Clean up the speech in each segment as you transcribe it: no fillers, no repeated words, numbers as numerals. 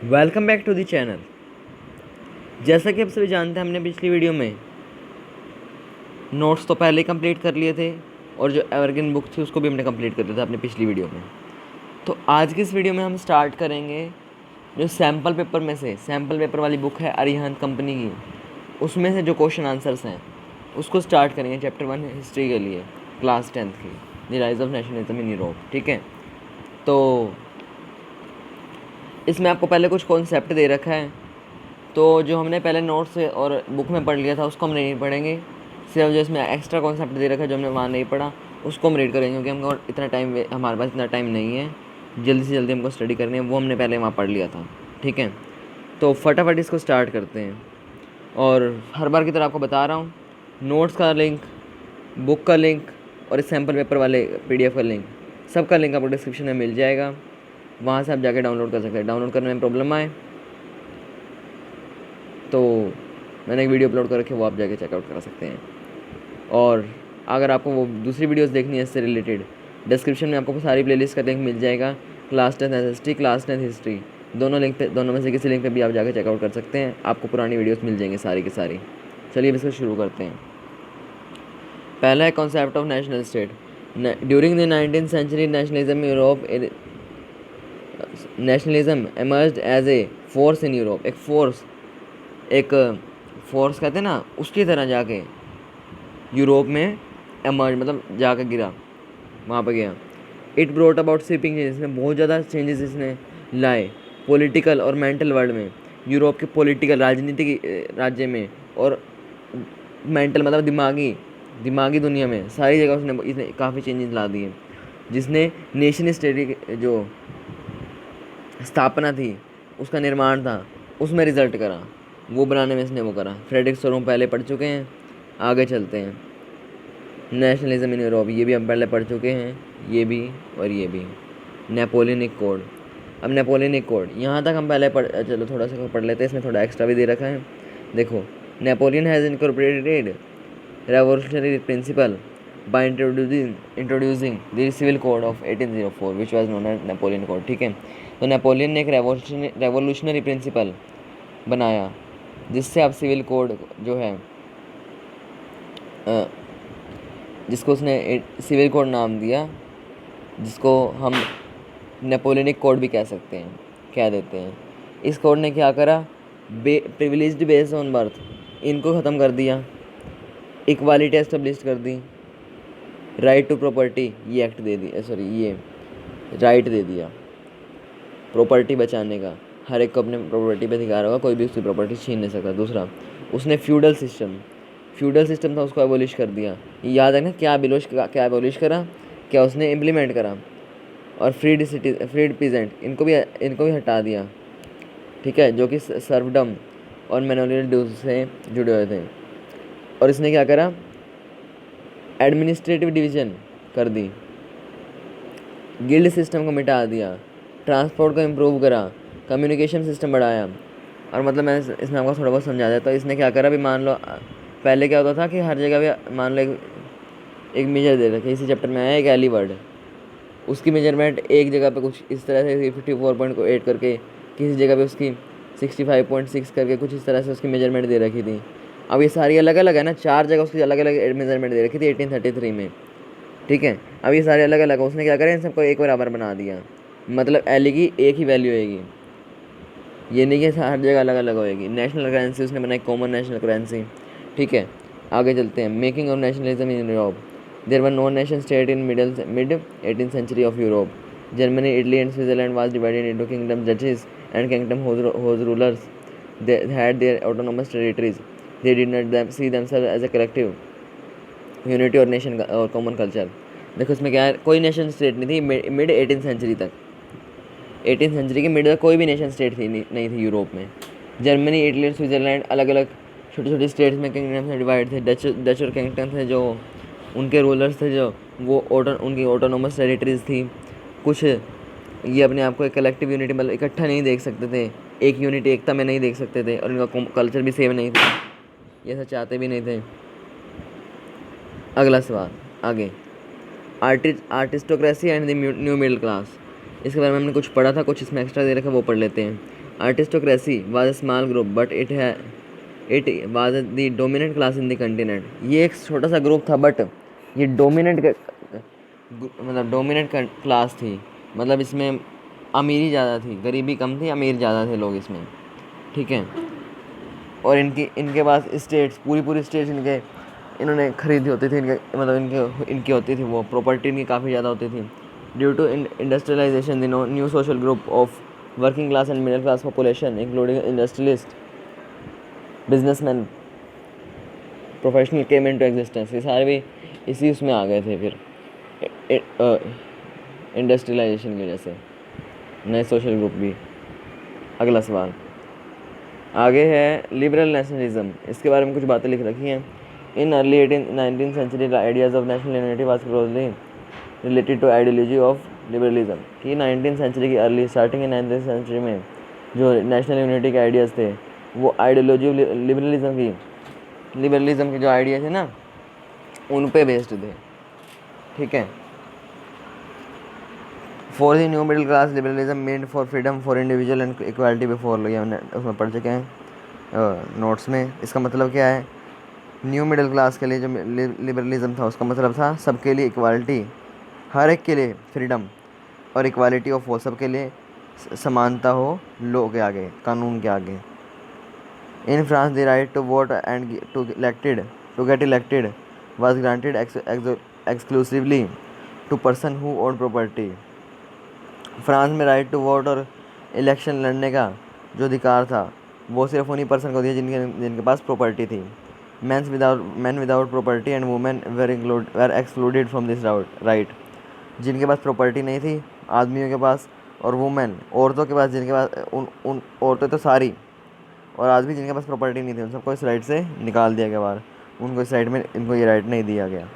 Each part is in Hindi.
Welcome back to the channel. जैसा कि आप सभी जानते हैं, हमने पिछली वीडियो में नोट्स तो पहले ही कंप्लीट कर लिए थे और जो एवरग्रीन बुक थी उसको भी हमने कंप्लीट कर लिया था अपनी पिछली वीडियो में। तो आज की इस वीडियो में हम स्टार्ट करेंगे जो सैम्पल पेपर में से सैम्पल पेपर वाली बुक है अरिहंत कंपनी की, उसमें से जो क्वेश्चन आंसर्स हैं उसको स्टार्ट करेंगे। चैप्टर 1 हिस्ट्री के लिए, क्लास 10th की, the rise of nationalism in Europe. ठीक है, तो इसमें आपको पहले कुछ कॉन्सेप्ट दे रखा है, तो जो हमने पहले नोट्स और बुक में पढ़ लिया था उसको हम नहीं पढ़ेंगे। सिर्फ जो इसमें एक्स्ट्रा कॉन्सेप्ट दे रखा है जो हमने वहाँ नहीं पढ़ा उसको हम रीड करेंगे, क्योंकि हमको इतना टाइम हमारे पास इतना टाइम नहीं है, जल्दी से जल्दी हमको स्टडी करनी है, वो हमने पहले वहाँ पढ़ लिया था। ठीक है, तो फटाफट इसको स्टार्ट करते हैं। और हर बार की तरह आपको बता रहा हूँ, नोट्स का लिंक, बुक का लिंक और इस सैम्पल पेपर वाले PDF का लिंक, सबका लिंक आपको डिस्क्रिप्शन में मिल जाएगा, वहाँ से आप जाके डाउनलोड कर सकते हैं। डाउनलोड करने में प्रॉब्लम आए तो मैंने एक वीडियो अपलोड कर रखी है, वो आप जाके चेकआउट कर सकते हैं। और अगर आपको वो दूसरी वीडियोस देखनी है इससे रिलेटेड, डिस्क्रिप्शन में आपको सारी प्लेलिस्ट का लिंक मिल जाएगा। क्लास 10 हिस्ट्री, क्लास 10 हिस्ट्री, दोनों लिंक पे, दोनों में से किसी लिंक पे भी आप जाके चेकआउट कर सकते हैं, आपको पुरानी वीडियोस मिल जाएंगी सारी की सारी। चलिए अब इसको शुरू करते हैं। पहला है concept of national state. During the 19th century nationalism Europe nationalism emerged as a force in Europe. एक फोर्स कहते हैं ना, उसकी तरह जाके यूरोप में एमर्ज मतलब जाकर गिरा, वहाँ पर गया। It brought about sweeping changes, इसने बहुत ज़्यादा चेंजेस इसने लाए पॉलिटिकल और मेंटल वर्ल्ड में, यूरोप के पॉलिटिकल राजनीतिक राज्य में और मेंटल मतलब दिमागी दुनिया में, सारी जगह इसने काफ़ी चेंजेस ला दिए। जिसने नेशन स्टेट की जो स्थापना थी, उसका निर्माण था, उसमें रिजल्ट करा, वो बनाने में इसने वो करा। फ्रेडरिक सोरोम पहले पढ़ चुके हैं, आगे चलते हैं। नेशनलिज्म इन यूरोप, ये भी हम पहले पढ़ चुके हैं, ये भी और ये भी। नेपोलियनिक कोड, अब नेपोलियनिक कोड यहाँ तक हम पहले चलो थोड़ा सा पढ़ लेते हैं, इसमें थोड़ा एक्स्ट्रा भी दे रखा है। देखो, Napoleon has incorporated revolutionary principle by introducing the civil code of 1804 which was known as Napoleon Code। ठीक है, तो नेपोलियन ने एक रेवोल्यूशनरी प्रिंसिपल बनाया जिससे अब सिविल कोड जो है, जिसको उसने सिविल कोड नाम दिया, जिसको हम नेपोलियनिक कोड भी कह सकते हैं, कह देते हैं। इस कोड ने क्या करा, प्रिविलेज्ड बेस्ड ऑन बर्थ, इनको ख़त्म कर दिया, इक्वालिटी एस्टेब्लिश कर दी, राइट टू प्रॉपर्टी ये एक्ट दे दिया, सॉरी ये राइट दे दिया प्रॉपर्टी बचाने का, हर एक को अपने प्रॉपर्टी पे अधिकार होगा, कोई भी उसकी प्रॉपर्टी छीन नहीं सकता। दूसरा, उसने फ्यूडल सिस्टम था उसको एबोलिश कर दिया। ये याद रखना, क्या एबोलिश करा, क्या उसने इम्प्लीमेंट करा। और फ्रीड पीजेंट, इनको भी हटा दिया। ठीक है, जो कि सर्वडम और मैनुअल ड्यूज से जुड़े हुए थे। और इसने क्या करा, एडमिनिस्ट्रेटिव डिवीज़न कर दी, गिल्ड सिस्टम को मिटा दिया, ट्रांसपोर्ट को इम्प्रूव करा, कम्युनिकेशन सिस्टम बढ़ाया। और मतलब मैं इसमें आपको थोड़ा बहुत समझा देता हूँ। इसने क्या करा, भी मान लो पहले क्या होता था कि हर जगह भी मान लो एक मेजर दे रखे, इसी चैप्टर में आया एक एली वर्ड, उसकी मेजरमेंट एक जगह पे कुछ इस तरह से 54.8 करके, किसी जगह पे उसकी 65.6 करके, कुछ इस तरह से उसकी मेजरमेंट दे रखी थी। अब ये सारी अलग अलग है ना, 4 जगह उसकी अलग अलग मेजरमेंट दे रखी थी 1833 में। ठीक है, अब ये सारे अलग अलग है, उसने क्या करा, इन सबको एक बराबर बना दिया, मतलब एल की एक ही वैल्यू होएगी, ये नहीं कि हर जगह अलग अलग होएगी। नेशनल करेंसी उसने बनाई, कॉमन नेशनल करेंसी। ठीक है, आगे चलते हैं। Making of nationalism in Europe, there were no nation state in mid 18th century of Europe. Germany, Italy and Switzerland was divided into kingdom, duchies and kingdom whose rulers had their autonomous territories. They did not see themselves as a collective unity और नेशन और कॉमन कल्चर। देखो इसमें क्या है, कोई नेशन स्टेट नहीं थी मिड 18th सेंचुरी तक। 18th सेंचुरी के मिड तक कोई भी नेशन स्टेट थी नहीं थी यूरोप में। जर्मनी, इटली और स्विट्जरलैंड अलग अलग छोटे छोटे स्टेट्स में किंगडम से डिवाइड थे। डच और किंगडम थे, जो उनके रूलर्स थे, जो वो उनकी ऑटोनोमस टेरिटरीज थी। कुछ ये अपने आप को एक कलेक्टिव यूनिटी मतलब इकट्ठा नहीं देख सकते थे, एक यूनिटी एकता में नहीं देख सकते थे, और इनका कल्चर भी सेम नहीं था, ये सब चाहते भी नहीं थे। अगला सवाल आगे, aristocracy and the new middle class, इसके बारे में हमने कुछ पढ़ा था, कुछ इसमें एक्स्ट्रा दे रखा है, वो पढ़ लेते हैं। Aristocracy was a small group but it was the dominant class in the continent. ये एक छोटा सा ग्रुप था बट ये डोमिनेंट क्लास थी, मतलब इसमें अमीरी ज़्यादा थी, गरीबी कम थी, अमीर ज़्यादा थे लोग इसमें, ठीक है। और इनके पास स्टेट्स, पूरी स्टेट्स इन्होंने खरीदी होती थी, इनकी होती थी, वो प्रॉपर्टी इनकी काफ़ी ज़्यादा होती थी। Due to industrialisation the new social group of working class and middle class population including industrialist, businessman, professional came into existence. ये सारे भी इसी उसमें आ गए थे फिर इंडस्ट्रियलाइजेशन की वजह से, नए सोशल ग्रुप भी। अगला सवाल आगे है लिबरल नेशनलिज्म, इसके बारे में कुछ बातें लिख रखी हैं। In early 19th century the ideas of national unity was closely related to ideology of liberalism. कि 19th सेंचुरी की अर्ली स्टार्टिंग 19th सेंचुरी में जो नेशनल यूनिटी के आइडियाज़ थे वो आइडियोलॉजी लिबरलिज्म के जो आइडिया थे ना उन पे बेस्ड थे, ठीक है। For the new middle class liberalism made for freedom for individual and equality before law, ये हमने उसमें पढ़ चुके हैं नोट्स में। इसका मतलब क्या है, न्यू मिडिल क्लास के लिए जो लिबरलिज्म था उसका मतलब था सबके लिए इक्वालिटी, हर एक के लिए फ्रीडम और इक्वालिटी ऑफ वो, सबके लिए समानता हो लॉ के आगे, कानून के आगे। In France the right to vote and to get elected was granted exclusively to person who own property. France में राइट टू वोट और इलेक्शन लड़ने का जो अधिकार था वो सिर्फ उन्हीं पर्सन को दिया जिनके पास प्रॉपर्टी थी। Man without property and women where excluded from this right. जिनके पास प्रॉपर्टी नहीं थी आदमियों के पास, और वुमेन औरतों के पास, जिनके पास उन औरतें तो सारी, और आदमी जिनके पास प्रॉपर्टी नहीं थी उन सबको इस राइट से निकाल दिया गया बाहर, उनको इस राइट में इनको ये राइट नहीं दिया गया।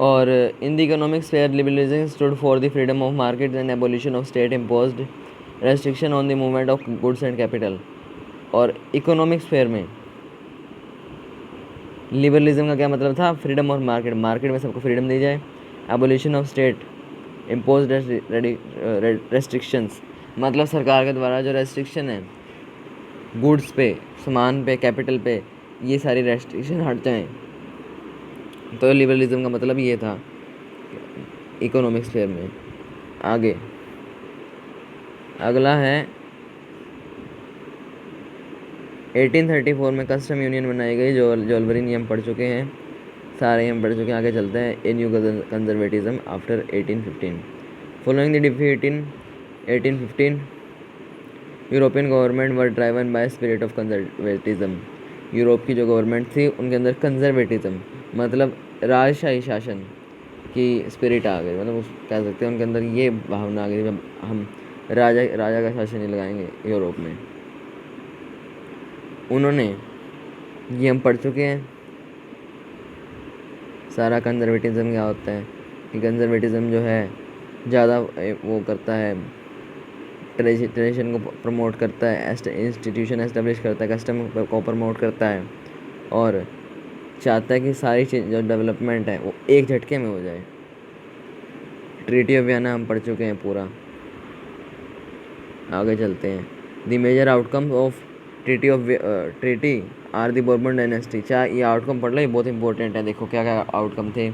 और in the economic sphere liberalism stood for the freedom of market and abolition of state imposed restriction on the movement of goods and capital. और इकोनॉमिक स्फीयर में लिबरलिज्म का क्या मतलब था, फ्रीडम और मार्केट में सबको फ्रीडम दी जाए। Abolition of state impose restrictions, मतलब सरकार के द्वारा जो रेस्ट्रिक्शन है गुड्स पे, सामान पे, कैपिटल पे, ये सारी रेस्ट्रिक्शन हट जाएँ। तो लिबरलिज्म का मतलब ये था इकोनॉमिक स्फीयर में। आगे अगला है 1834 में कस्टम यूनियन बनाई गई, जो जोलबरी नियम पढ़ चुके हैं, सारे हम पढ़ चुके हैं। आगे चलते हैं a new conservatism after 1815। Following the defeat in 1815 European government were driven by spirit of conservatism. Europe की जो गवर्नमेंट थी उनके अंदर कंजर्वेटिज्म मतलब राजशाही शासन की स्पिरिट आ गई, मतलब उस कह सकते हैं उनके अंदर ये भावना आ गई जब हम राजा का शासन ही लगाएंगे यूरोप में। उन्होंने, ये हम पढ़ चुके हैं सारा कंजर्वेटिज्म क्या होता है, कि कंजर्वेटिज्म जो है ज़्यादा वो करता है, ट्रेडिशन को प्रमोट करता है, इंस्टीट्यूशन एस्टेब्लिश करता है, कस्टम को प्रमोट करता है, और चाहता है कि सारी चीज़ जो डेवलपमेंट है वो एक झटके में हो जाए। ट्रीटी ऑफ वियना हम पढ़ चुके हैं पूरा। आगे चलते हैं। The major outcome of treaty are the Bourbon dynasty. चाहे ये आउटकम पढ़ लो, ये बहुत इंपॉर्टेंट है। देखो क्या क्या आउटकम थे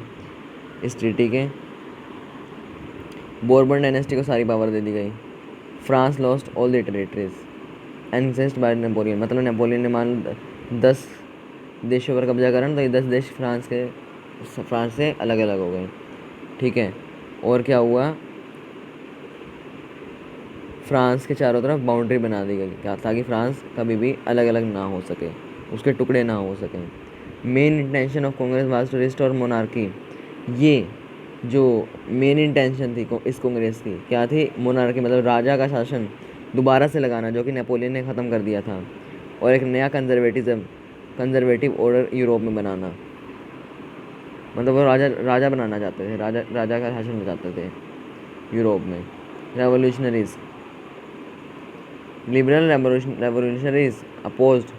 इस ट्रीटी के। बोर्बन डायनेस्टी को सारी पावर दे दी गई। France lost all the territories annexed by Napoleon, मतलब नेपोलियन ने मान 10 देशों पर कब्जा करा तो ये 10 देश फ्रांस से अलग अलग हो गए, ठीक है। और क्या हुआ, फ्रांस के चारों तरफ बाउंड्री बना दी गई क्या, ताकि फ्रांस कभी भी अलग अलग ना हो सके, उसके टुकड़े ना हो सकें। Main intention of Congress was to restore monarchy. ये जो मेन इंटेंशन थी इस कांग्रेस की क्या थी, मोनार्की मतलब राजा का शासन दोबारा से लगाना, जो कि नेपोलियन ने ख़त्म कर दिया था, और एक नया कंजर्वेटिव ऑर्डर यूरोप में बनाना। मतलब वो राजा बनाना चाहते थे, राजा का शासन चाहते थे यूरोप में। Revolutionaries, liberal revolutionaries opposed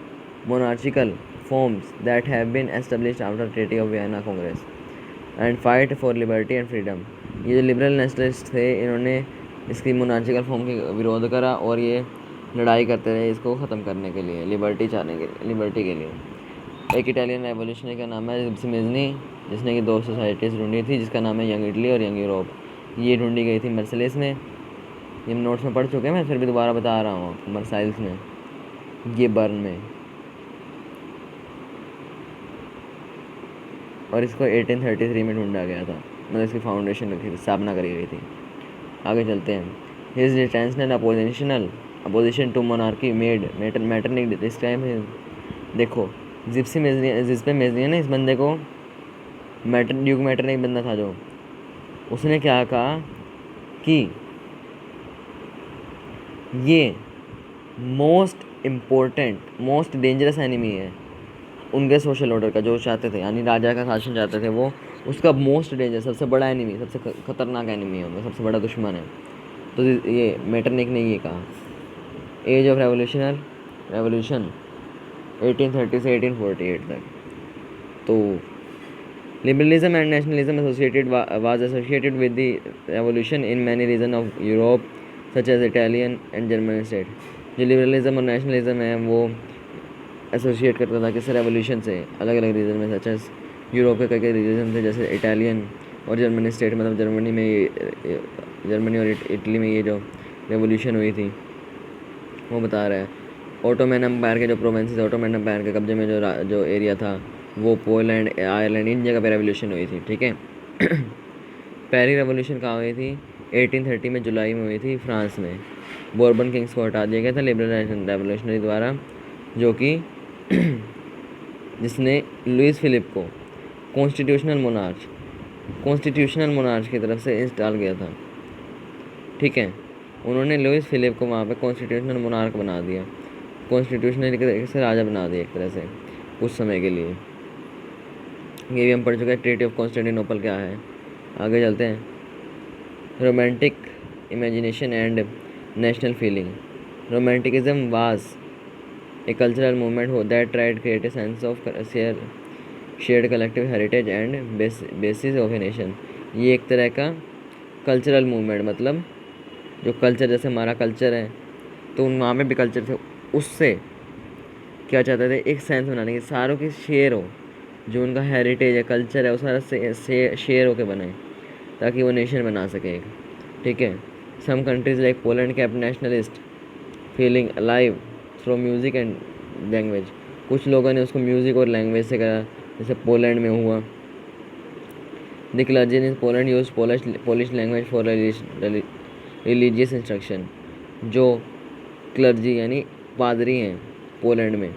monarchical forms that have been established after Treaty of Vienna Congress and fight for liberty and freedom। ये जो लिबरल नेशनलिस्ट थे इन्होंने इसकी मोनार्चिकल फॉर्म के विरोध करा और ये लड़ाई करते रहे इसको ख़त्म करने के लिए, लिबर्टी के लिए। एक इटालियन रेवोल्यूशनरी का नाम है जिप्सी मेज़नी, जिसने कि 2 सोसाइटीज़ ढूंढी थी, जिसका नाम है यंग इटली और यंग यूरोप। ये ढूंढी गई थी मर्सिलिस में। ये नोट्स में पढ़ चुके हैं, मैं फिर भी दोबारा बता रहा हूँ आपको। मर्साइल्स में, ये बर्न में, और इसको 1833 में ढूंढा गया था, मतलब इसकी फाउंडेशन रखी थी, स्थापना करी गई थी। आगे चलते हैं। His intentional opposition to monarchy made Metternich describe his. देखो, जिप्सी मेज़नी है ना, इस बंदे को ड्यूक मैटरनिक बंदा था जो, उसने क्या कहा कि ये most important most dangerous enemy है उनके सोशल ऑर्डर का, जो चाहते थे, यानी राजा का शासन चाहते थे वो, उसका मोस्ट डेंजर, सबसे बड़ा एनिमी, सबसे खतरनाक एनिमी है उनका, सबसे बड़ा दुश्मन है। तो ये मेटरनिक ने ये कहा। एज ऑफ रेवोल्यूशन 1830 से 1848 तक। तो liberalism and nationalism was associated with the revolution in many regions of Europe such as Italian and German state। जो लिबरलिज्म और नेशनलिज्म है वो एसोसिएट करता था किस रेवोल्यूशन से, अलग अलग रीजन में, सच एज यूरोप के कई रीजन थे, जैसे इटालियन और जर्मनी स्टेट, मतलब जर्मनी और इटली में ये जो रेवोल्यूशन हुई थी वो बता रहा है। ऑटोमैन एम्पायर के जो प्रोविंसेस, ऑटोमैन एम्पायर के कब्जे में जो एरिया था वो पोलैंड, आयरलैंड, इन जगह पे रेवोल्यूशन हुई थी, ठीक है। पहली रेवोल्यूशन कहाँ हुई थी? 1830 में, जुलाई में हुई थी, फ्रांस में। बोर्बन किंग्स को हटा दिया गया था लिबरल रेवोल्यूशनरी द्वारा, जो कि जिसने लुइस फिलिप को कॉन्स्टिट्यूशनल मोनार्च की तरफ से इंस्टॉल किया था, ठीक है। उन्होंने लुइस फिलिप को वहाँ पे कॉन्स्टिट्यूशनल मोनार्क बना दिया, कॉन्स्टिट्यूशनल तरीके से राजा बना दिया एक तरह से कुछ समय के लिए। ये भी हम पढ़ चुके हैं। ट्रीटी ऑफ कॉन्स्टेंटिनोपल क्या है। आगे चलते हैं। Romantic imagination and national feeling. Romanticism was a cultural movement that tried to create a sense of shared collective heritage and basis of a nation। ये एक तरह का कल्चरल मूवमेंट, मतलब जो कल्चर, जैसे हमारा कल्चर है तो वहाँ में भी कल्चर थे, उससे क्या चाहते थे, एक सेंस बनाने की, सारों की शेयर हो, जो उनका हेरिटेज है, कल्चर है, वो सारा शेयर होके बने ताकि वो नेशन बना सके एक, ठीक है। Some countries like Poland kept nationalist feeling alive through music and language. कुछ लोगों ने उसको म्यूज़िक और लैंग्वेज से करा, जैसे पोलैंड में हुआ। The clergy in Poland use Polish language for religious instruction. जो क्लर्जी यानी पादरी हैं पोलैंड में,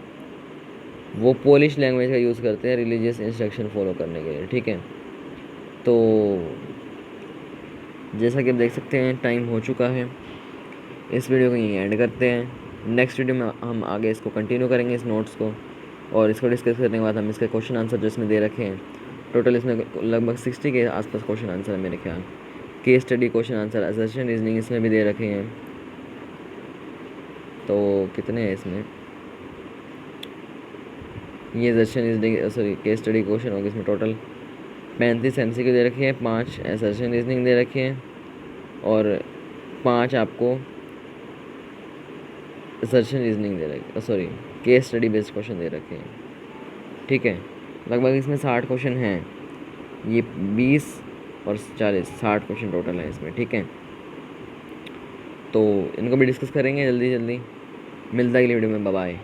वो पोलिश लैंग्वेज का यूज़ करते हैं रिलीजियस इंस्ट्रक्शन फॉलो करने के लिए, ठीक है। तो जैसा कि आप देख सकते हैं टाइम हो चुका है, इस वीडियो को यहीं एंड करते हैं। नेक्स्ट वीडियो में हम आगे इसको कंटिन्यू करेंगे, इस नोट्स को, और इसको डिस्कस करने के बाद हम इसके क्वेश्चन आंसर जो इसमें दे रखे हैं, टोटल इसमें लगभग 60 के आसपास क्वेश्चन आंसर है मेरे ख्याल। Case study question answer, assertion reasoning इसमें भी दे रखे हैं। तो कितने हैं इसमें, ये assertion reasoning, sorry case study question होगा इसमें टोटल 35 MCQ दे रखे हैं, 5 असर्शन रीजनिंग दे रखे हैं, और 5 आपको असर्शन रीजनिंग दे रखे, sorry case study based question दे रखे हैं, ठीक है। लगभग इसमें 60 क्वेश्चन हैं, ये 20 और 40 60 क्वेश्चन टोटल है इसमें, ठीक है। तो इनको भी डिस्कस करेंगे जल्दी। मिलता है अगली वीडियो में, बाय बाय।